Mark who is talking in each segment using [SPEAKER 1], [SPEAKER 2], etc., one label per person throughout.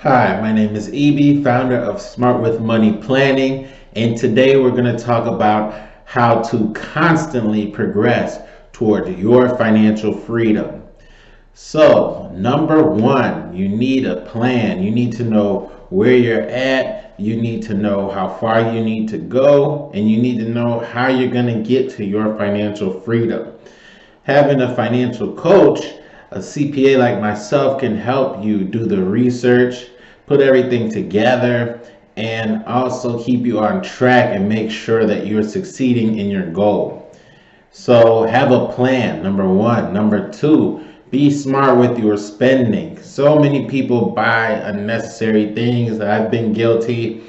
[SPEAKER 1] Hi, my name is Eb, founder of Smart with Money Planning, and today we're going to talk about how to constantly progress toward your financial freedom. So, number one, you need a plan. You need to know where you're at, you need to know how far you need to go, and you need to know how you're going to get to your financial freedom. Having a financial coach, a CPA like myself, can help you do the research, put everything together, and also keep you on track and make sure that you're succeeding in your goal. So have a plan, number one. Number two, be smart with your spending. So many people buy unnecessary things. I've been guilty.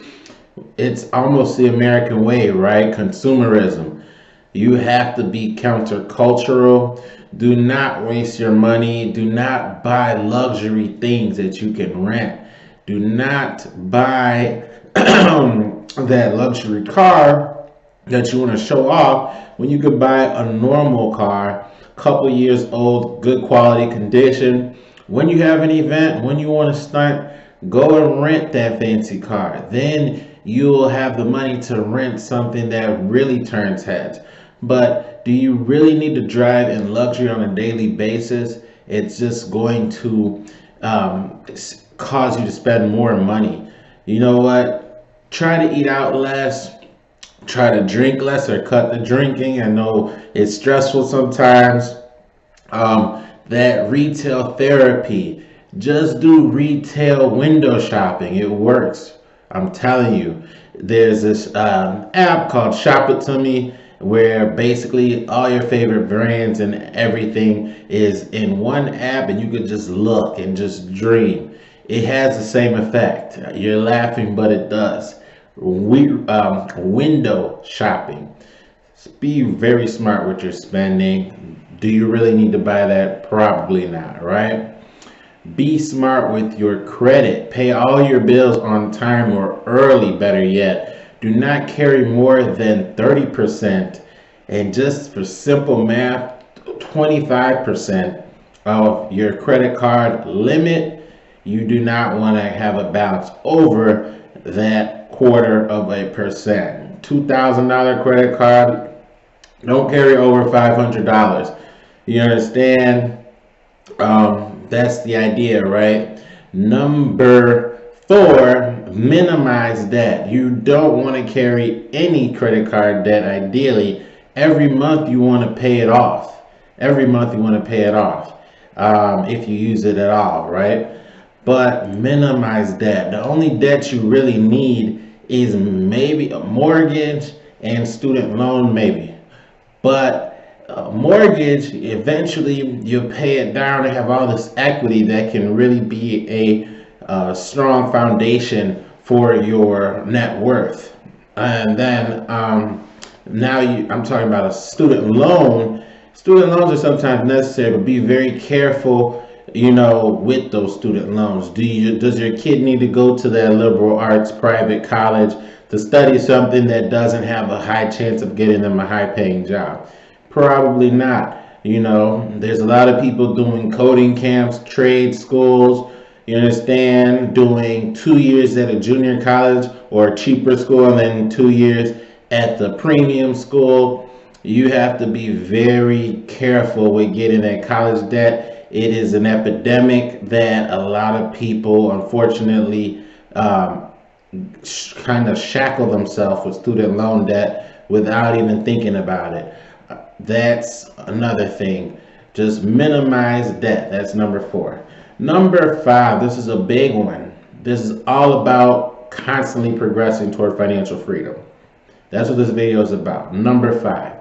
[SPEAKER 1] It's almost the American way, right? Consumerism. You have to be countercultural. Do not waste your money. Do not buy luxury things that you can rent. Do not buy that luxury car that you want to show off when you could buy a normal car, couple years old, good quality condition. When you have an event, when you want to stunt, go and rent that fancy car. Then you'll have the money to rent something that really turns heads. But do you really need to drive in luxury on a daily basis? It's just going to cause you to spend more money. You know what? Try to eat out less, try to drink less or cut the drinking. I know it's stressful sometimes. That retail therapy, just do retail window shopping. It works. I'm telling you. There's this app called Shop It To Me where basically all your favorite brands and everything is in one app and you could just look and just dream. It has the same effect. You're laughing, but it does. Window shopping. Be very smart with your spending. Do you really need to buy that? Probably not, right? Be smart with your credit. Pay all your bills on time or early, better yet. Do not carry more than 30%. And just for simple math, 25% of your credit card limit. You do not want to have a balance over that 0.25%. $2,000 credit card, don't carry over $500. You understand? That's the idea, right? Number four, minimize debt. You don't want to carry any credit card debt. Ideally, every month you want to pay it off. Every month you want to pay it off, if you use it at all, right? But minimize debt. The only debt you really need is maybe a mortgage and student loan, maybe. But mortgage, eventually you'll pay it down and have all this equity that can really be a strong foundation for your net worth. And then I'm talking about a student loan. Student loans are sometimes necessary, but be very careful, with those student loans. Does your kid need to go to that liberal arts private college to study something that doesn't have a high chance of getting them a high paying job? Probably not. There's a lot of people doing coding camps, trade schools, you understand, doing 2 years at a junior college or a cheaper school and then 2 years at the premium school. You have to be very careful with getting that college debt. It is an epidemic that a lot of people, unfortunately, kind of shackle themselves with student loan debt without even thinking about it. That's another thing. Just minimize debt. That's number four. Number five, this is a big one. This is all about constantly progressing toward financial freedom. That's what this video is about. Number five,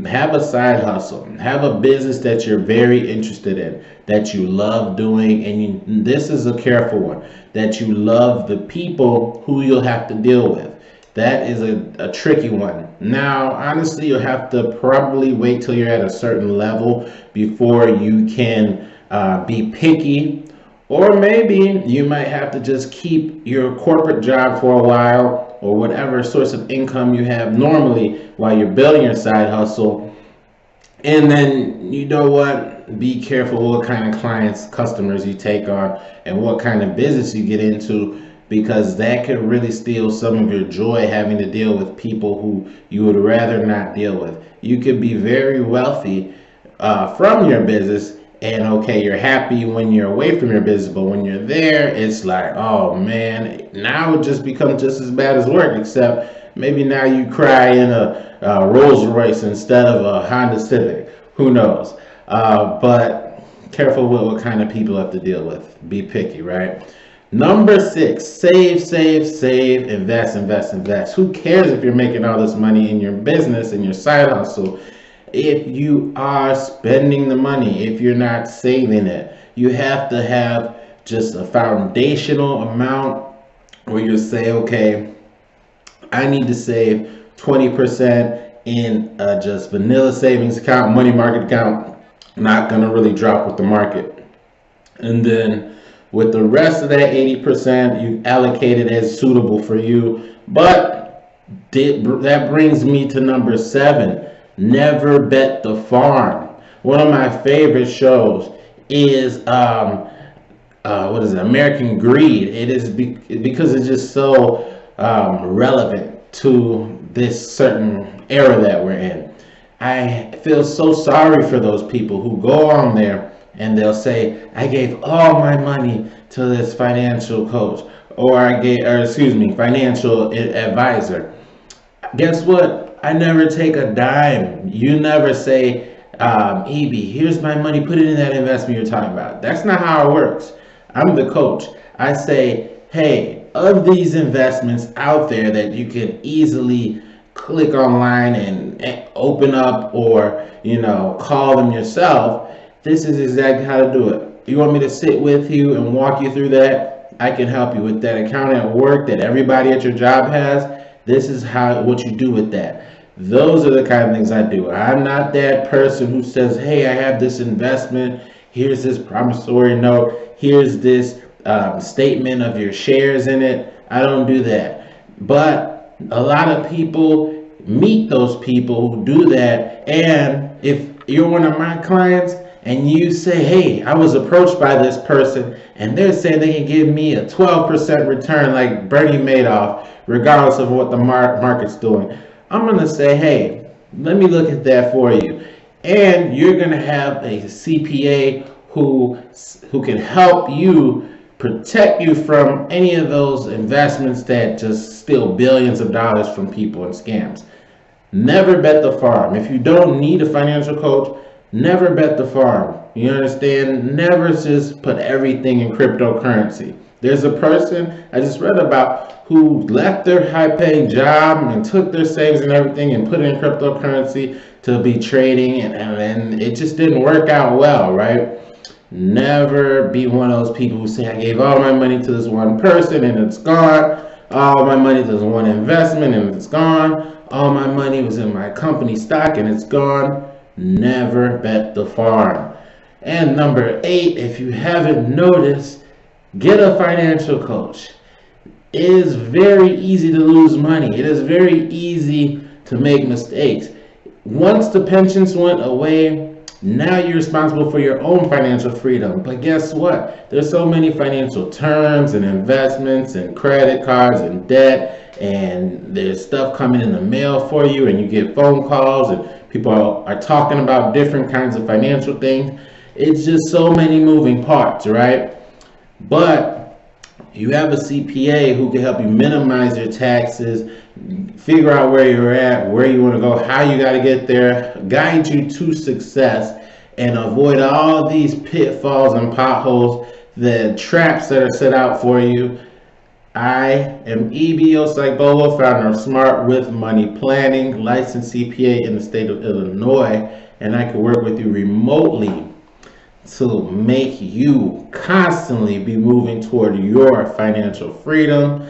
[SPEAKER 1] have a side hustle. Have a business that you're very interested in, that you love doing, and this is a careful one, that you love the people who you'll have to deal with. That is a tricky one. Now, honestly, you'll have to probably wait till you're at a certain level before you can be picky. Or maybe you might have to just keep your corporate job for a while or whatever source of income you have normally while you're building your side hustle. And then, you know what? be careful what kind of clients, customers you take on and what kind of business you get into, because that could really steal some of your joy having to deal with people who you would rather not deal with. You could be very wealthy from your business, and okay, you're happy when you're away from your business, but when you're there, it's like, oh man, now it just becomes just as bad as work, except maybe now you cry in a Rolls Royce instead of a Honda Civic. Who knows? But careful with what kind of people you have to deal with. Be picky, right? Number 6, save, save, save, invest, invest, invest. Who cares if you're making all this money in your business, in your side hustle, if you are spending the money, if you're not saving it? You have to have just a foundational amount where you say, okay, I need to save 20% in just vanilla savings account, money market account, not going to really drop with the market. And then with the rest of that 80%, you allocate it as suitable for you. But that brings me to number 7, never bet the farm. One of my favorite shows is what is it, American Greed. It is because it's just so relevant to this certain era that we're in. I feel so sorry for those people who go on there and they'll say, I gave all my money to this financial coach, or financial advisor. Guess what? I never take a dime. You never say, EB, here's my money, put it in that investment you're talking about. That's not how it works. I'm the coach. I say, hey, of these investments out there that you can easily click online and open up, or call them yourself, this is exactly how to do it. You want me to sit with you and walk you through that? I can help you with that account at work that everybody at your job has. This is what you do with that. Those are the kind of things I do. I'm not that person who says, hey, I have this investment, here's this promissory note, here's this statement of your shares in it. I don't do that. But a lot of people meet those people who do that. And if you're one of my clients and you say, hey, I was approached by this person and they're saying they can give me a 12% return like Bernie Madoff, regardless of what the market's doing, I'm going to say, hey, let me look at that for you. And you're going to have a CPA who can help you, protect you from any of those investments that just steal billions of dollars from people and scams. Never bet the farm. If you don't need a financial coach, never bet the farm. You understand? Never just put everything in cryptocurrency. There's a person I just read about who left their high-paying job and took their savings and everything and put it in cryptocurrency to be trading, and it just didn't work out well, right? Never be one of those people who say, I gave all my money to this one person and it's gone. All my money to this one investment and it's gone. All my money was in my company stock and it's gone. Never bet the farm. And number 8, if you haven't noticed, get a financial coach. It is very easy to lose money. It is very easy to make mistakes. Once the pensions went away, now you're responsible for your own financial freedom. But guess what? There's so many financial terms and investments and credit cards and debt, and there's stuff coming in the mail for you, and you get phone calls and people are talking about different kinds of financial things. It's just so many moving parts, right? But you have a CPA who can help you minimize your taxes, figure out where you're at, where you want to go, how you got to get there, guide you to success, and avoid all these pitfalls and potholes, the traps that are set out for you. I am EB Osaigbowo, founder of Smart with Money Planning, licensed CPA in the state of Illinois, and I can work with you remotely to make you constantly be moving toward your financial freedom.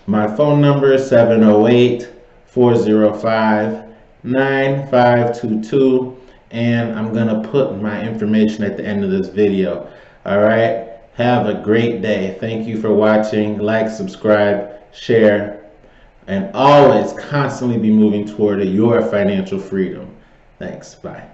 [SPEAKER 1] My phone number is 708-405-9522, and I'm gonna put my information at the end of this video. All right, have a great day. Thank you for watching. Like, subscribe, share, and always constantly be moving toward your financial freedom. Thanks. Bye.